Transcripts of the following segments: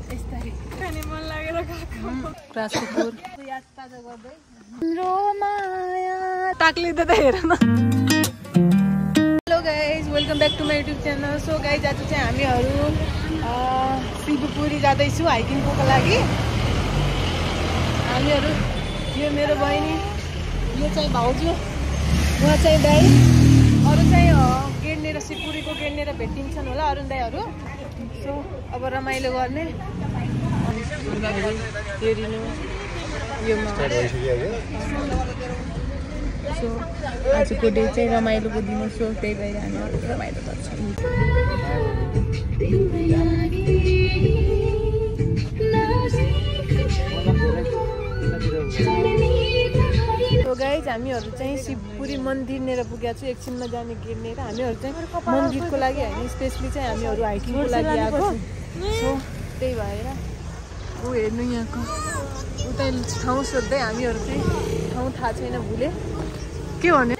यस्तै खाने मन लागेर गएको राजपुर याद ताजा गर्दै रोमाया ताक्लिँदै त हेर न hello guys welcome back to my YouTube channel so guys आज चाहिँ हामीहरू शिवपुरी जाँदैछु हाइकिङको लागि हामीहरू यो मेरो बहिनी यो चाहिँ भाउजू उहाँ चाहिँ दाइ अरू चाहिँ गेड्नेर शिवपुरीको गेड्नेर भेटिन्छन् होला अरू दाइहरू सो अब रमाइलो गर्ने हेरिनु यो सो आजको डे चाहिँ रमाइलोको दिन सो त्यही भएर हामीहरू रमाइलो गर्छौँ सो गाइज हामीहरू चाहिँ शिवपुरी मन्दिरनेर पुगेको छु एकछिनमा जाने गेड्नेर हामीहरू चाहिँ मन्दिरको लागि होइन स्पेसली चाहिँ हामीहरू हाइकिङको लागि आएको सो त्यही भएर ऊ हेर्नु यहाँको उतै ठाउँ सोध्दै हामीहरू चाहिँ ठाउँ थाहा छैन भुले के भन्यो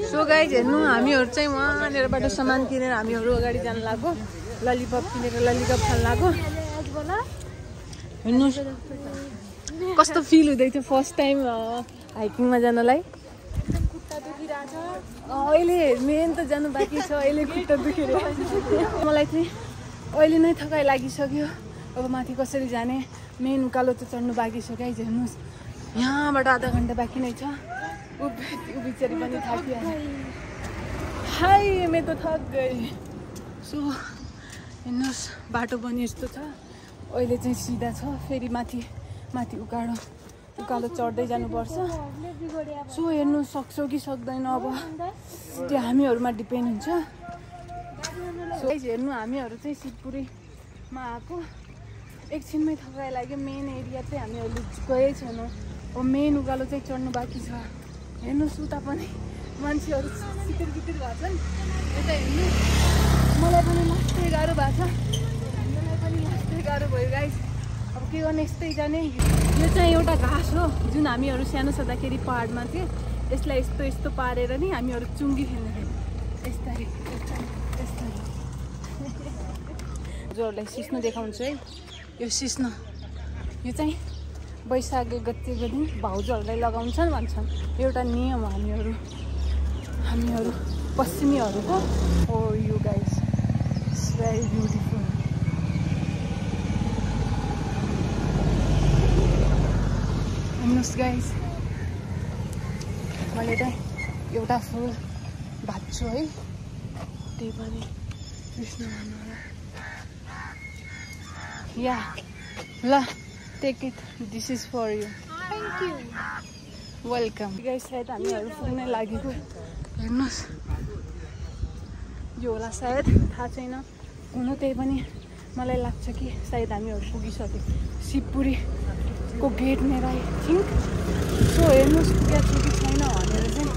सो गाइज हेर्नु हामीहरू चाहिँ वहाँनिरबाट सामान किनेर हामीहरू अगाडि जान लाग्यो ललिपप किनेर ललिपप खान लाग्यो हेर्नु कस्तो फिल हुँदैछ फर्स्ट टाइम हाइकिङमा जानलाई अहिले मेन त जानु बाँकी छ अहिले खुट्टा दुखिरहेको मलाई चाहिँ अहिले नै थकाइ लागिसक्यो अब माथि कसरी जाने मेन उकालो त चढ्नु बाँकी छ गाइज हेर्नुहोस् यहाँबाट आधा घन्टा बाँकी नै छ ऊ बिचारी पनि थाकिहाल्यो हाई मे त थक गए सो हेर्नुहोस् बाटो पनि यस्तो छ अहिले चाहिँ सिधा छ फेरि माथि उकालो चढ्दै जानुपर्छ सो हेर्नु सक्छौ कि सक्दैन अब त्यो हामीहरूमा डिपेन्ड हुन्छ सो हेर्नु हामीहरू चाहिँ शिवपुरीमा आएको एकछिनमै थकाइ लाग्यो मेन एरिया चाहिँ हामीहरूले गएकै छैनौँ अब मेन उकालो चाहिँ चढ्नु बाँकी छ हेर्नुहोस् उता पनि मान्छेहरू कितिर भएको छन् यता हेर्नु मलाई पनि लास्टै गाह्रो भएको छ हामीलाई पनि लास्टै गाह्रो भयो गाइस अब के गर्ने यस्तै जाने यो चाहिँ एउटा घाँस हो जुन हामीहरू सानो छँदाखेरि पहाडमा थियो यसलाई यस्तो पारेर नि हामीहरू चुङ्गी खेल्ने यस्तै हजुरहरूलाई सिस्नो देखाउँछु है यो सिस्नो यो चाहिँ वैशाख गतेको दिन भाउजूहरूलाई लगाउँछन् भन्छन् एउटा नियम हो हामीहरू पश्चिमीहरूको हो you guys it's very beautiful हेर्नुहोस् गाइस मैले चाहिँ एउटा फुल भाँच्छु है त्यही पनि कृष्ण भन्नु या ल take it this is for you thank you welcome guys सायद हामीहरू पुग्नै लागेको हेर्नुहोस् यो होला सायद थाहा छैन हुनु त्यही पनि मलाई लाग्छ कि सायद हामीहरू पुगिसक्यो शिवपुरीको गेट मेरो आई थिङ्क सो हेर्नुहोस् पुगेको छु कि छैन भनेर चाहिँ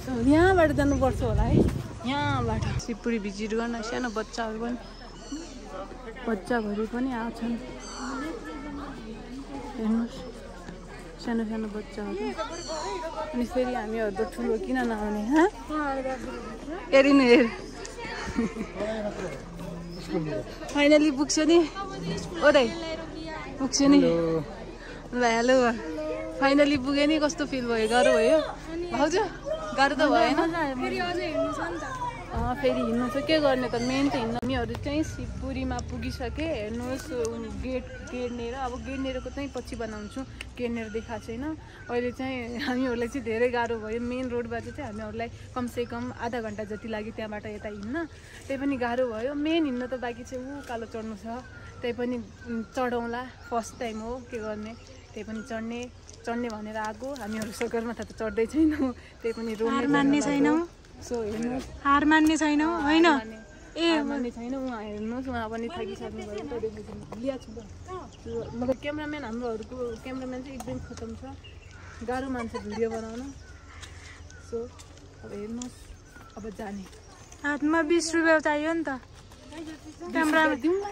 सो यहाँबाट जानुपर्छ होला है यहाँबाट शिवपुरी भिजिट गर्न सानो बच्चाभरि पनि आउँछन् हेर्नुहोस् सानो बच्चाहरू अनि फेरि हामीहरू त ठुलो किन नआउने हेरिनु हेर फाइनली पुग्छु नि ओ दाइ पुग्छु नि ल हेलो फाइनली पुगेँ नि कस्तो फिल भयो गाह्रो भयो भाउजू गाह्रो त भएन फेरि हिँड्नु छ के गर्ने त मेन त हिँड्नु हामीहरू चाहिँ शिवपुरीमा पुगिसकेँ हेर्नुहोस् गेड्नेर अब गेड्नेरको चाहिँ पछि बनाउँछु गेड्नेर देखाएको छैन अहिले चाहिँ हामीहरूलाई चाहिँ धेरै गाह्रो भयो मेन रोडबाट चाहिँ हामीहरूलाई कमसेकम आधा घन्टा जति लाग्यो त्यहाँबाट यता हिँड्न त्यही पनि गाह्रो भयो मेन हिँड्न त बाँकी चाहिँ उकालो चढ्नु छ त्यही पनि चढाउँला फर्स्ट टाइम हो के गर्ने त्यही पनि चढ्ने भनेर आएको हामीहरू सगरमाथा त चढ्दै छैनौँ त्यही पनि रोड मान्ने छैनौँ सो हेर्नुहोस् हार मान्ने छैनौँ होइन मान्ने छैन उहाँ हेर्नुहोस् उहाँ पनि थाकिसक्नु भयो ल्याएको छु मतलब क्यामराम्यान हाम्रोहरूको क्यामराम्यान चाहिँ एकदम खतम छ गाह्रो मान्छ भिडियो बनाउन सो अब हेर्नुहोस् अब जाने हातमा 20 रुपियाँ चाहियो नि त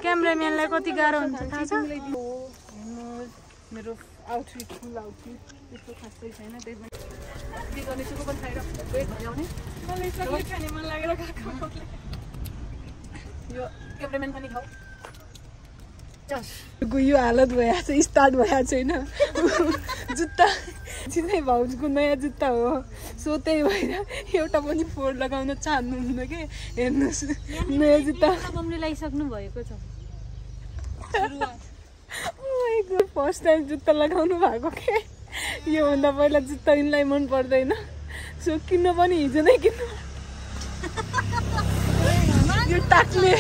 क्यामराम्यानलाई कति गाह्रो हुन्छ थाहा छ हेर्नुहोस् मेरो आउटफिट फुल आउटफिट त्यस्तो खासै छैन त्यही पनि के गर्ने चाहिँ को पनि खाएर वेट भ्याउने मलाई चक्लेट खाने मन लागेर गएको यो क्यामेराम्यान पनि खाऊ यो हालत भइरहेको छ स्टार्ट भइरहेको छैन जुत्ता चिनै भाउजूको नयाँ जुत्ता हो सो त्यही भएर एउटा पनि फोहोर लगाउन चाहनुहुन्न कि हेर्नुहोस् नयाँ जुत्ता लगाइसक्नु भएको छ फर्स्ट टाइम जुत्ता लगाउनु भएको के योभन्दा पहिला जुत्ता यिनलाई मन पर्दैन सो किन्न पनि हिजो नै किन्नु यो टाक्ले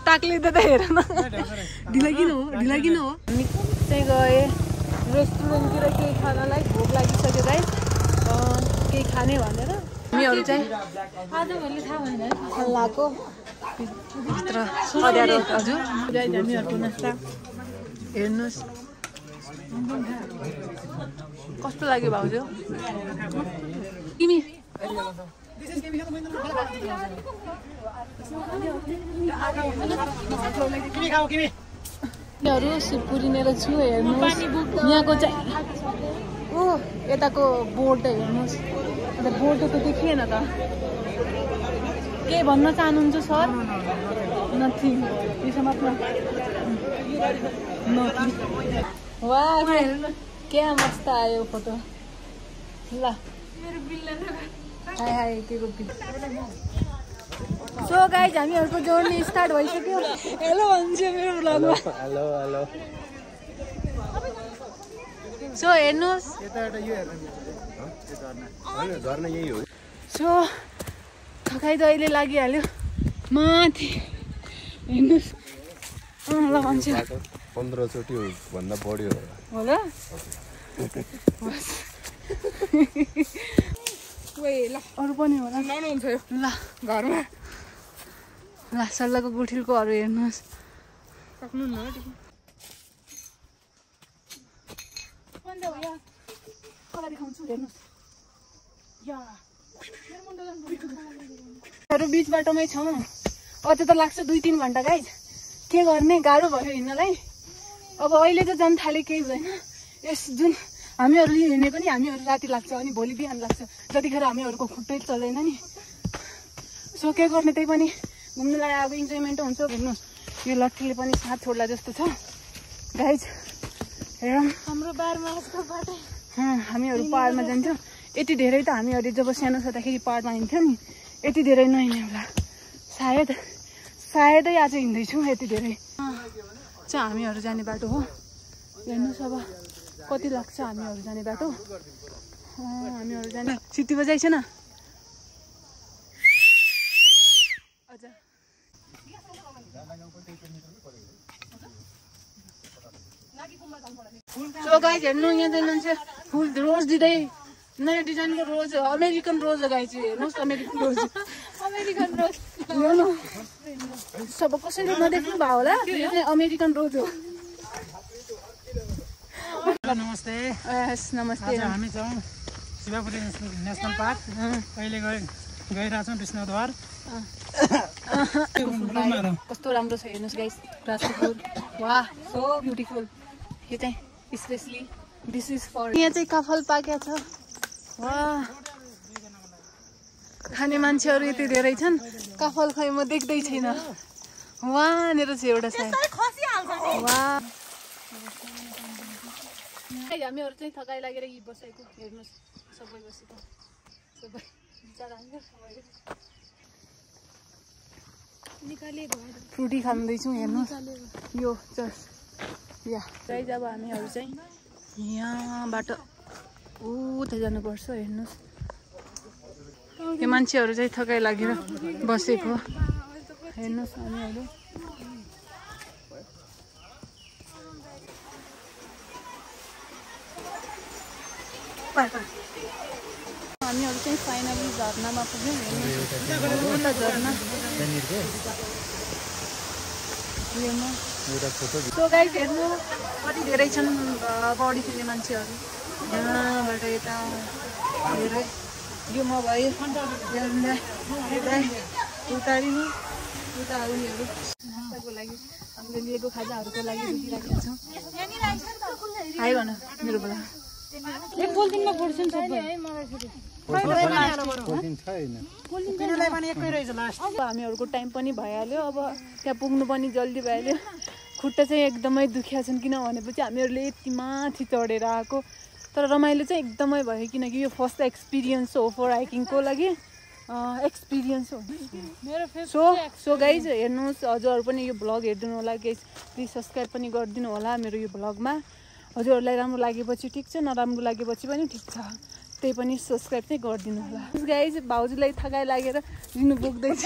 टाक्ले त हेर न ढिला किन हो हामी चाहिँ गए रेस्टुरेन्टतिर केही खानलाई भोक लागिसक्यो गाइस केही खाने भनेर हामीहरू चाहिँ हल्लाको भित्र अँध्यारो हजुर हामीहरूको नास्ता हेर्नुहोस् कस्तो लाग्यो भाउजू तिमी सिपुरिनेर छु हेर्नुहोस् यहाँको चाहिँ ओ यताको बोर्ड हेर्नुहोस् अन्त बोर्ड त देखिएन त के भन्न चाहनुहुन्छ सर नथिङ त्यसो मात्र वाह क्या मस्त आयो फोटो ल हाई हाई के को सो गाइज हामीहरूको जोड्ने स्टार्ट भइसक्यो हेलो भन्छ मेरो ब्लगमा हेलो सो हेर्नुहोस् सो थकाइ त अहिले लागिहाल्यो माथि हेर्नुहोस् ल भन्छ 15 चोटि भन्दा बढी होला ल अरू पनि होला हुन्छ यो ल घरमा ल सल्लाहको गुठिलको अरू हेर्नुहोस् सक्नुहुन्न बिच बाटोमै छौँ अझ त लाग्छ 2-3 घन्टा गाइज के गर्ने गाह्रो भयो हिँड्नलाई अब अहिले त जान थाले केही भएन यस जुन हामीहरू हिँड्ने पनि हामीहरू राति लाग्छ अनि भोलि बिहान लाग्छ जतिखेर हामीहरूको खुट्टै चल्दैन नि सो के गर्ने त्यही पनि घुम्नुलाई अब इन्जोयमेन्ट हुन्छ हेर्नुहोस् यो लट्ठीले पनि साथ छोड्ला जस्तो छ गाइज हेरौँ हाम्रो बारमासको बाटो हामीहरू पहाडमा जान्थ्यौँ यति धेरै त हामीहरू जब सानो छँदाखेरि पहाडमा हिँड्थ्यौँ नि यति धेरै नहिँड्ने होला सायदै आज हिँड्दैछौँ यति धेरै चाहिँ हामीहरू जाने बाटो हो हेर्नुहोस् अब कति लाग्छ हामीहरू जाने बाटो हामीहरू जाने सिटी बजाइ छैन सो गाइज हेर्नु यहाँ चाहिँ मान्छे फुल रोज दिँदै नयाँ डिजाइनको रोज अमेरिकन रोज गाइज हेर्नुहोस् अमेरिकन रोज सब कसैले नदेख्नु भयो होला यो चाहिँ अमेरिकन रोज हो नमस्ते नमस्ते हामी छौँ शिवपुरी नेसनल पार्क अहिले गइरहेछौँ विष्णुद्वार कस्तो राम्रो छ हेर्नुहोस् गाइस ग्रासको फुल वाह सो ब्युटिफुल यो चाहिँ स्पेशली दिस इज फर यहाँ चाहिँ काफल पाकेको छ वाह खाने मान्छेहरू यति धेरै छन् काफल खै म देख्दै छैन वहाँनिर चाहिँ एउटा सायद वाह हामीहरू चाहिँ थकाइ लागेर यी बसेको हेर्नुहोस् सबै बसेको सबै फ्रुटी खाँदैछौँ हेर्नुहोस् यो जस्ट या गाइज अब हामीहरू चाहिँ यहाँबाट उता जानुपर्छ हेर्नुहोस् यो मान्छेहरू चाहिँ थकाइ लागेर बसेको हेर्नुहोस् हामीहरू हामीहरू चाहिँ फाइनली झर्नामा पुग्यौँ हेर्नुहोस् झर्ना सो गाइस हेर्नु कति धेरै छन् पौडी खेल्ने मान्छेहरू यहाँबाट यता धेरै यो म भयो उतारिनु उता उनीहरू नास्ताको लागि हामीले लिएको खाजाहरूको लागि रोकिराखेका छौँ हाई भन मेरो बोला एक पोलिथिनमा फोड्छु नि सबै किनलाई पनि एकै रहेछ लास्ट। अब हामीहरूको टाइम पनि भइहाल्यो, अब त्यहाँ पुग्नु पनि जल्दी भइहाल्यो। खुट्टा चाहिँ एकदमै दुखिया छन् किनभनेपछि हामीहरूले यति माथि चढेर आएको, तर रमाइलो चाहिँ एकदमै भयो किनकि यो फर्स्ट एक्सपिरियन्स हो फर हाइकिङको लागि, एक्सपिरियन्स हो। सो गाइज हेर्नुहोस्, हजुरहरू पनि यो भ्लग हेरिदिनु होला गाइज, प्लिज सब्सक्राइब पनि गरिदिनु होला मेरो यो भ्लगमा। हजुरहरूलाई राम्रो लागेपछि ठिक छ, नराम्रो लागेपछि पनि ठिक छ, त्यही पनि सब्सक्राइब चाहिँ गरिदिनु होला गाइज। भाउजूलाई थकाइ लागेर लिनु पुग्दैछ।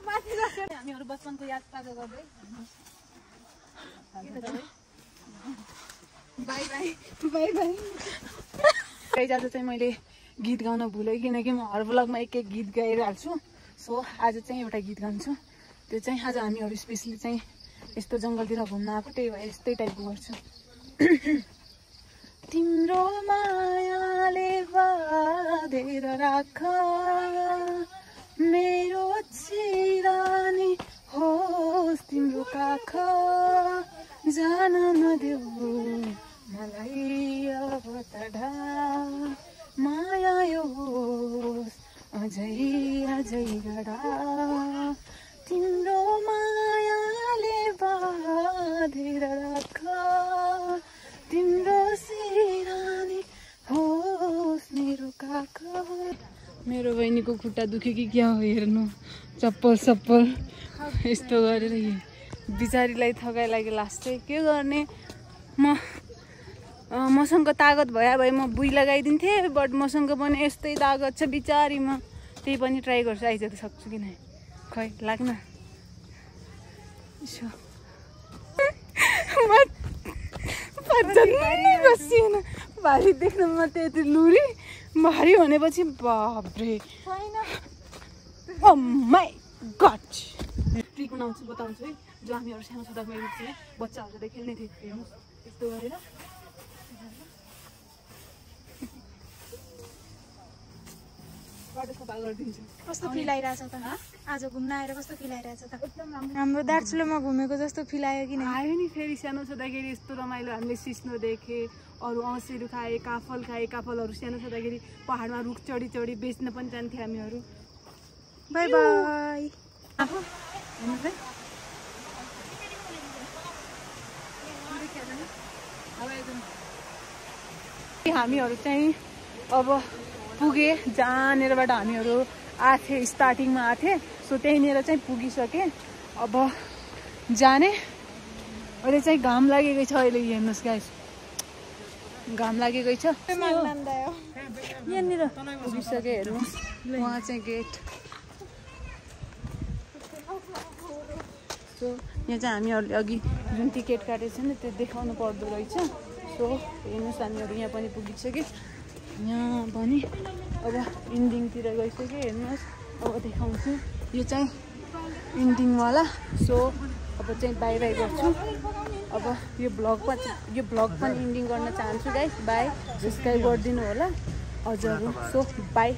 हामीहरू बचपनको याद ताजा गर्दै by by by by. Guys आज चाहिँ मैले गीत गाउन भुलेँ किनकि म हर भ्लगमा एक एक गीत गाइरहेको छु। सो आज चाहिँ एउटा गीत गाउँछु, त्यो चाहिँ आज हामीहरू स्पेसली चाहिँ यस्तो जङ्गलतिर घुम्न आएको, त्यही भएर यस्तै टाइपको गर्छु। तिम्रो मायाले बाँधेर राख मेरो चिरानी होस् तिम्रो काख, जान नदेऊ मलाई अब तडा, माया होस् अझै अझै गडा, तिम्रो मायाले बाँधेर राख तिम्रो सिरानी होस् मेरो काख। मेरो बहिनीको खुट्टा दुख्यो कि क्या हो हेर्नु, चप्पल सप्पल यस्तो गरेर बिचारीलाई थकाइ लाग्यो। लास्ट चाहिँ के गर्ने, मसँग तागत भए म बुई लगाइदिन्थेँ, बट मसँग पनि यस्तै तागत छ बिचारीमा, त्यही पनि ट्राई गर्छु आइज सक्छु कि नै, खै लाग्न। भारी देख्न मात्रै यति लुरी, भारी भनेपछि बाब्रे ओ माई गड। ट्रिक बनाउँछु बताउँछु है, जो हामीहरू सानो छँदा मेरो चाहिँ बच्चाहरू खेल्ने थियो, हेर्नुहोस् यस्तो गरेर बाटो सफा गरिदिन्छु। कस्तो फिल आइरहेछ त आज घुम्न आएर, कस्तो फिल आइरहेछ त? हाम्रो दार्चुलामा घुमेको जस्तो फिल आयो कि आयो नि। फेरि सानो छँदाखेरि यस्तो रमाइलो, हामीले सिस्नो देखेँ, अरू औँसीहरू खाएँ, काफल खाएँ, काफलहरू सानो छँदाखेरि पहाडमा रुख चढी चढी बेच्न पनि जान्थ्यो हामीहरू। By by. हामीहरू चाहिँ अब पुगे जहाँनिरबाट हामीहरू आथे, स्टार्टिङमा आथे, सो त्यहीँनिर चाहिँ पुगिसकेँ। अब जाने, अहिले चाहिँ घाम लागेकै छ, अहिले हेर्नुहोस् गाइस घाम लागेकै छ। यहाँनिर पुगिसकेँ, हेर्नुहोस् उहाँ चाहिँ गेट। सो यहाँ चाहिँ हामीहरूले अघि जुन टिकट काटेको छ नि त्यो देखाउनु पर्दो रहेछ। सो हेर्नुहोस् हामीहरू यहाँ पनि पुगिसक्यो, यहाँ पनि अब इन्डिङतिर गइसक्यो। हेर्नुहोस् अब देखाउँछु, यो चाहिँ इन्डिङवाला। सो अब चाहिँ बाई बाई गर्छु। अब यो भ्लग पनि इन्डिङ गर्न चाहन्छु गाइस। बाई, सब्सक्राइब गरिदिनु होला हजुरहरू। So by.